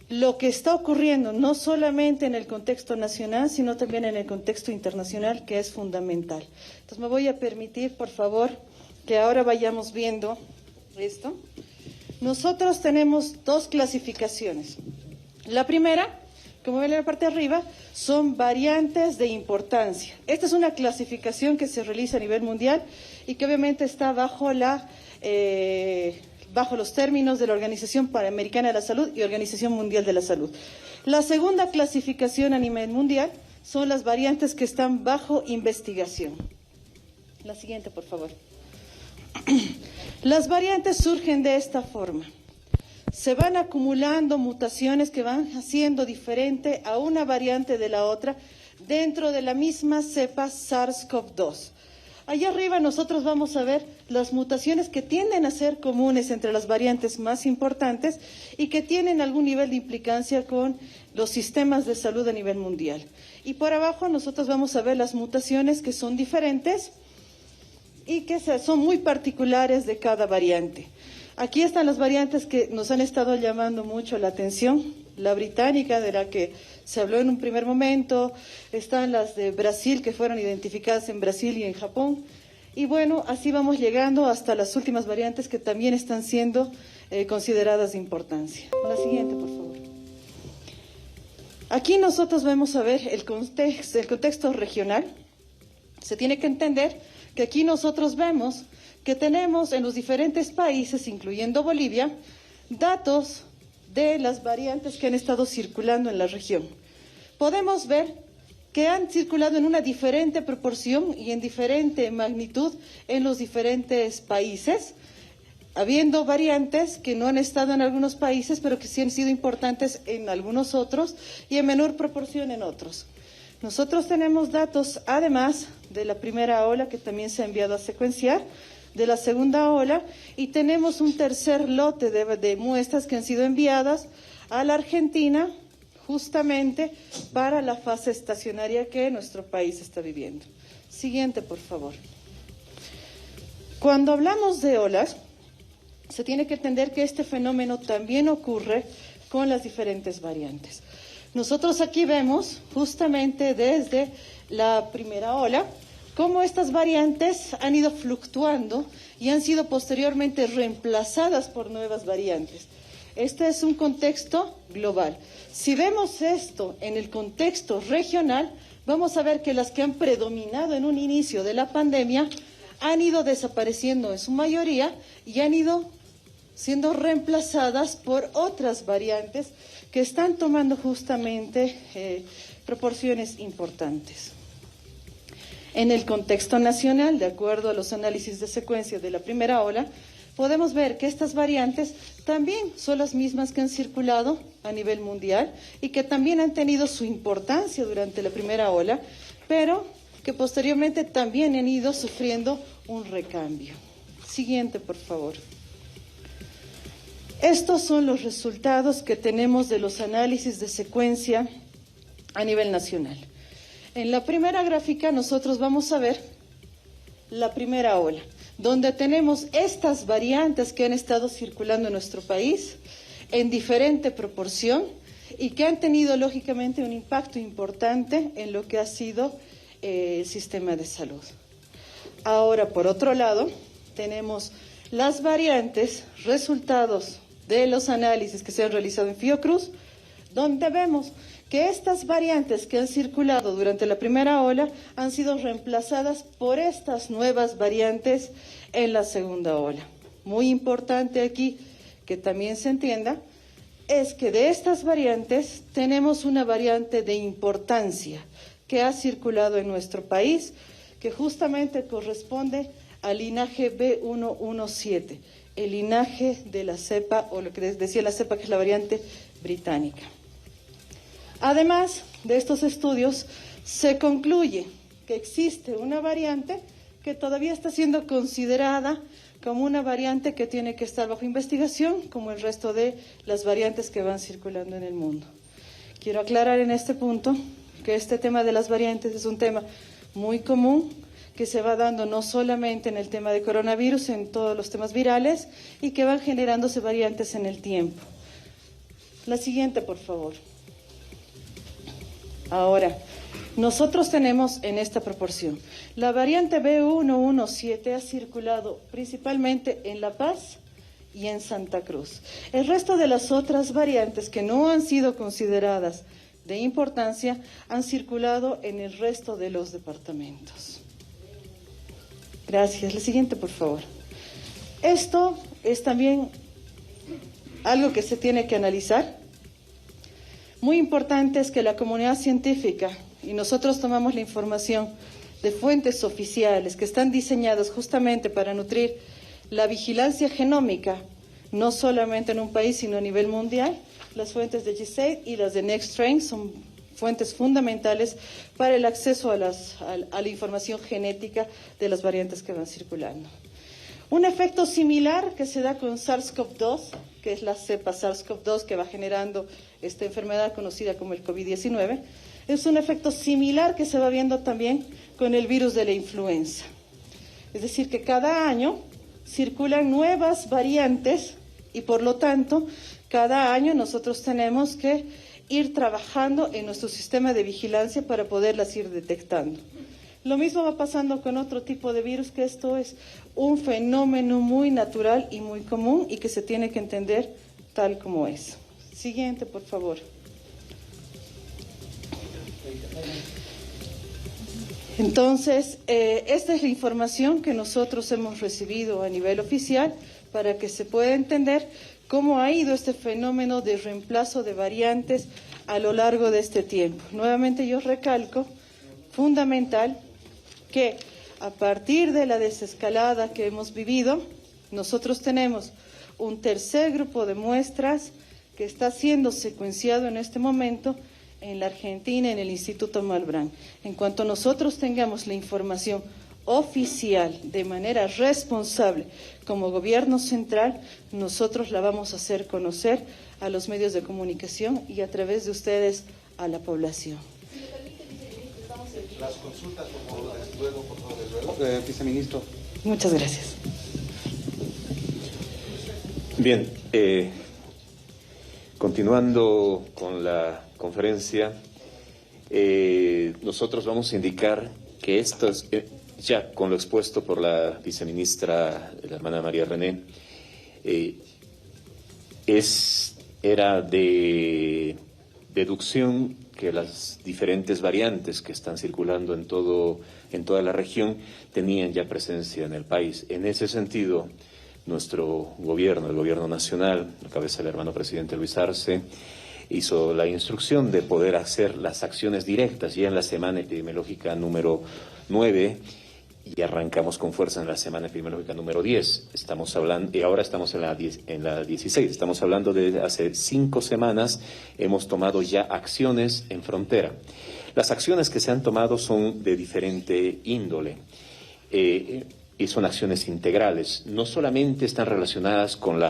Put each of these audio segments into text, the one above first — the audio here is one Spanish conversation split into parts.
lo que está ocurriendo, no solamente en el contexto nacional, sino también en el contexto internacional, que es fundamental. Entonces, me voy a permitir, por favor, que ahora vayamos viendo esto. Nosotros tenemos dos clasificaciones. La primera, como ven en la parte de arriba, son variantes de importancia. Esta es una clasificación que se realiza a nivel mundial y que obviamente está bajo los términos de la Organización Panamericana de la Salud y Organización Mundial de la Salud. La segunda clasificación a nivel mundial son las variantes que están bajo investigación. La siguiente, por favor. Las variantes surgen de esta forma. Se van acumulando mutaciones que van haciendo diferente a una variante de la otra dentro de la misma cepa SARS-CoV-2. Allá arriba nosotros vamos a ver las mutaciones que tienden a ser comunes entre las variantes más importantes y que tienen algún nivel de implicancia con los sistemas de salud a nivel mundial. Y por abajo nosotros vamos a ver las mutaciones que son diferentes y que son muy particulares de cada variante. Aquí están las variantes que nos han estado llamando mucho la atención. La británica, de la que se habló en un primer momento, están las de Brasil, que fueron identificadas en Brasil y en Japón. Y bueno, así vamos llegando hasta las últimas variantes que también están siendo consideradas de importancia. La siguiente, por favor. Aquí nosotros vamos a ver el contexto regional. Se tiene que entender que aquí nosotros vemos que tenemos en los diferentes países, incluyendo Bolivia, datos de las variantes que han estado circulando en la región. Podemos ver que han circulado en una diferente proporción y en diferente magnitud en los diferentes países, habiendo variantes que no han estado en algunos países, pero que sí han sido importantes en algunos otros y en menor proporción en otros. Nosotros tenemos datos, además de la primera ola, que también se ha enviado a secuenciar, de la segunda ola, y tenemos un tercer lote de muestras que han sido enviadas a la Argentina justamente para la fase estacionaria que nuestro país está viviendo. Siguiente, por favor. Cuando hablamos de olas, se tiene que entender que este fenómeno también ocurre con las diferentes variantes. Nosotros aquí vemos justamente desde la primera ola cómo estas variantes han ido fluctuando y han sido posteriormente reemplazadas por nuevas variantes. Este es un contexto global. Si vemos esto en el contexto regional, vamos a ver que las que han predominado en un inicio de la pandemia han ido desapareciendo en su mayoría y han ido siendo reemplazadas por otras variantes que están tomando justamente proporciones importantes. En el contexto nacional, de acuerdo a los análisis de secuencia de la primera ola, podemos ver que estas variantes también son las mismas que han circulado a nivel mundial y que también han tenido su importancia durante la primera ola, pero que posteriormente también han ido sufriendo un recambio. Siguiente, por favor. Estos son los resultados que tenemos de los análisis de secuencia a nivel nacional. En la primera gráfica nosotros vamos a ver la primera ola, donde tenemos estas variantes que han estado circulando en nuestro país en diferente proporción y que han tenido lógicamente un impacto importante en lo que ha sido el sistema de salud. Ahora, por otro lado, tenemos las variantes, resultados de los análisis que se han realizado en Fiocruz, donde vemos que estas variantes que han circulado durante la primera ola han sido reemplazadas por estas nuevas variantes en la segunda ola. Muy importante aquí que también se entienda es que de estas variantes tenemos una variante de importancia que ha circulado en nuestro país, que justamente corresponde al linaje B117, el linaje de la cepa, o lo que decía la cepa, que es la variante británica. Además de estos estudios, se concluye que existe una variante que todavía está siendo considerada como una variante que tiene que estar bajo investigación, como el resto de las variantes que van circulando en el mundo. Quiero aclarar en este punto que este tema de las variantes es un tema muy común, que se va dando no solamente en el tema de coronavirus, en todos los temas virales, y que van generándose variantes en el tiempo. La siguiente, por favor. Ahora, nosotros tenemos en esta proporción. La variante B117 ha circulado principalmente en La Paz y en Santa Cruz. El resto de las otras variantes que no han sido consideradas de importancia han circulado en el resto de los departamentos. Gracias. La siguiente, por favor. Esto es también algo que se tiene que analizar. Muy importante es que la comunidad científica, y nosotros tomamos la información de fuentes oficiales que están diseñadas justamente para nutrir la vigilancia genómica, no solamente en un país, sino a nivel mundial. Las fuentes de GISAID y las de NextStrain son fuentes fundamentales para el acceso a la información genética de las variantes que van circulando. Un efecto similar que se da con SARS-CoV-2, que es la cepa SARS-CoV-2 que va generando esta enfermedad conocida como el COVID-19, es un efecto similar que se va viendo también con el virus de la influenza. Es decir, que cada año circulan nuevas variantes y por lo tanto cada año nosotros tenemos que ir trabajando en nuestro sistema de vigilancia para poderlas ir detectando. Lo mismo va pasando con otro tipo de virus, que esto es un fenómeno muy natural y muy común y que se tiene que entender tal como es. Siguiente, por favor. Entonces, esta es la información que nosotros hemos recibido a nivel oficial para que se pueda entender cómo ha ido este fenómeno de reemplazo de variantes a lo largo de este tiempo. Nuevamente yo recalco, fundamental, que a partir de la desescalada que hemos vivido, nosotros tenemos un tercer grupo de muestras que está siendo secuenciado en este momento en la Argentina, en el Instituto Malbrán. En cuanto nosotros tengamos la información oficial de manera responsable como gobierno central, nosotros la vamos a hacer conocer a los medios de comunicación y a través de ustedes a la población. Las consultas, por favor, desde luego. Viceministro. Muchas gracias. Bien, continuando con la conferencia, nosotros vamos a indicar que esto es, ya con lo expuesto por la viceministra, la hermana María René, era de deducción que las diferentes variantes que están circulando en toda la región tenían ya presencia en el país. En ese sentido, nuestro gobierno, el gobierno nacional, a cabeza del hermano presidente Luis Arce, hizo la instrucción de poder hacer las acciones directas ya en la semana epidemiológica número 9 y arrancamos con fuerza en la semana epidemiológica número 10. Estamos hablando, y ahora estamos en la 16. Estamos hablando de hace 5 semanas, hemos tomado ya acciones en frontera. Las acciones que se han tomado son de diferente índole. Y son acciones integrales, no solamente están relacionadas con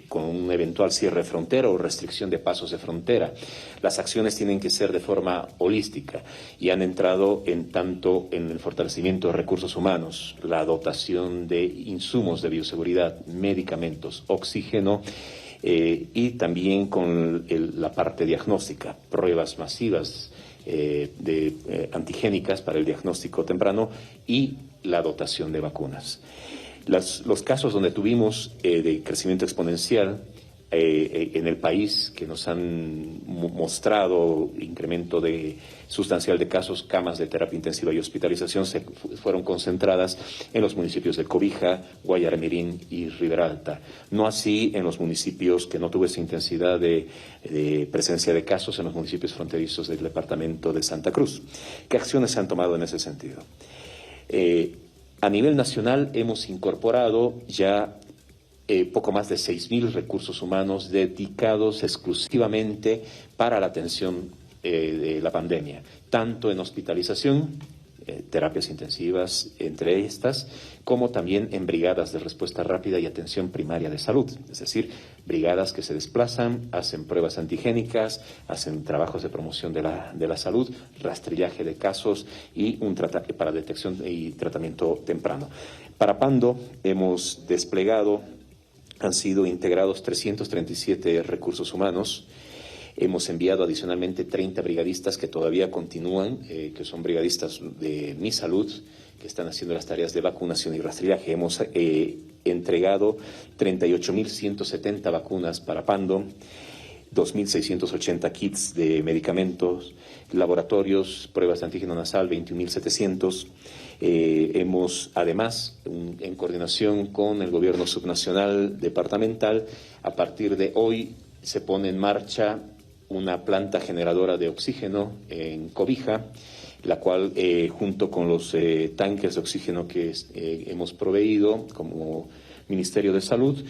con un eventual cierre de frontera o restricción de pasos de frontera. Las acciones tienen que ser de forma holística y han entrado tanto en el fortalecimiento de recursos humanos, la dotación de insumos de bioseguridad, medicamentos, oxígeno, y también con la parte diagnóstica, pruebas masivas antigénicas para el diagnóstico temprano y la dotación de vacunas. Los casos donde tuvimos de crecimiento exponencial en el país, que nos han mostrado incremento sustancial de casos, camas de terapia intensiva y hospitalización, fueron concentradas en los municipios de Cobija, Guayarmirín y Ribera Alta. No así en los municipios que no tuvo esa intensidad de presencia de casos, en los municipios fronterizos del departamento de Santa Cruz. ¿Qué acciones se han tomado en ese sentido? A nivel nacional hemos incorporado ya poco más de 6.000 recursos humanos dedicados exclusivamente para la atención de la pandemia, tanto en hospitalización, terapias intensivas entre estas, como también en brigadas de respuesta rápida y atención primaria de salud, es decir, brigadas que se desplazan, hacen pruebas antigénicas, hacen trabajos de promoción de la salud, rastrillaje de casos y para detección y tratamiento temprano. Para Pando hemos desplegado Han sido integrados 337 recursos humanos. Hemos enviado adicionalmente 30 brigadistas que todavía continúan, que son brigadistas de Mi Salud, que están haciendo las tareas de vacunación y rastrillaje. Hemos entregado 38.170 vacunas para Pando, 2.680 kits de medicamentos, laboratorios, pruebas de antígeno nasal, 21.700. Hemos, además, en coordinación con el gobierno subnacional departamental, a partir de hoy se pone en marcha una planta generadora de oxígeno en Cobija, la cual, junto con los tanques de oxígeno que hemos proveído como Ministerio de Salud,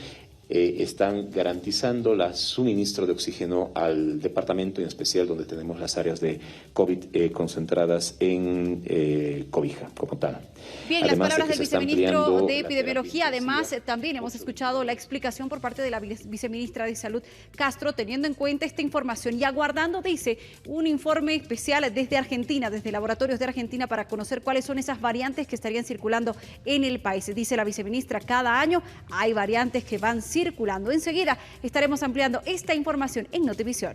están garantizando el suministro de oxígeno al departamento, en especial donde tenemos las áreas de COVID concentradas en Cobija, como tal. Bien, además, las palabras del viceministro de Epidemiología. Además, también hemos escuchado la explicación por parte de la viceministra de Salud, Castro, teniendo en cuenta esta información y aguardando, dice, un informe especial desde Argentina, desde laboratorios de Argentina, para conocer cuáles son esas variantes que estarían circulando en el país. Dice la viceministra, cada año hay variantes que van circulando. Enseguida estaremos ampliando esta información en Notivisión.